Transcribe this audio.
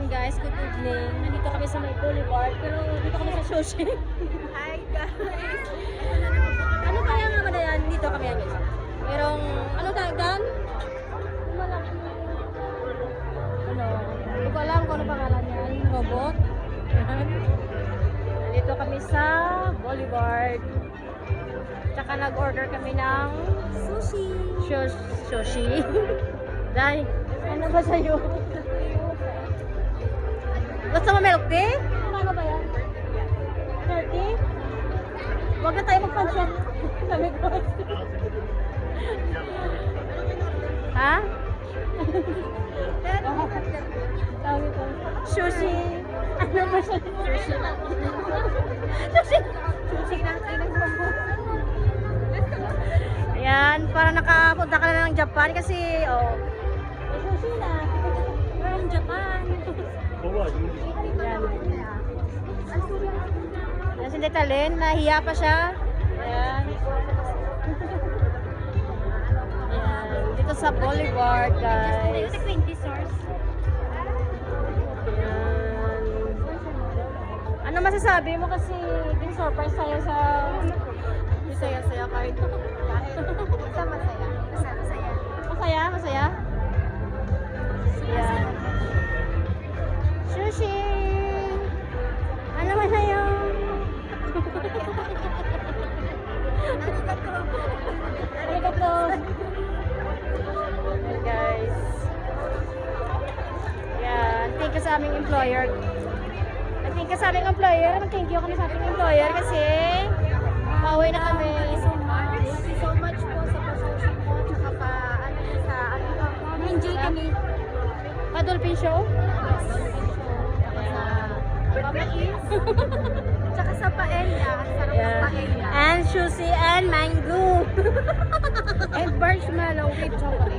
Yan guys, good evening. Nandito kami sa May Boulevard, pero dito kami sa sushi. Hi guys! Ano kaya nga ba na yan? Dito kami yan guys. Merong, ano tawag doon? Ano? Hindi ko alam kung ano pangalan yan. Robot. Yan. Nandito kami sa Boulevard. Tsaka nag-order kami ng Sushi! sushi. Dahil, ano ba sa'yo? Gusto mo milk tea? Ano ba yan? 30? Huwag na tayo magpansin. Sabi ko. Ha? Sabi ko. Sushi. Ano ba siya? Sushi. Sushi. Sushi lang tayo ng bumbo. Ayan, para nakapunta ka na ng Japan kasi, oh. May sushi na. From Japan. Ayan. Ayan si Tita Lynn, nahiya pa siya. Ayan. Ayan. Dito sa Boulevard, guys. 20 stars. Ayan. Ano masasabi mo kasi din surprise tayo sa Masaya-saya kahit basta masaya. Basta masaya. masaya, masaya. Ayan. Sushi! Ano ba na yun? Arigato! Ayan guys. Ayan. Thank you sa aming employer. Thank you sa aming employer. Thank you kami sa aming employer kasi pauwi na kami. Thank you so much po sa pasusin mo. Tsaka pa, ano sa, ano ba? Enjoy kami. Pa-Dolphin Show? Tsaka sa paella. Sarap ng paella. And sushi and mango. And marshmallow with chocolate.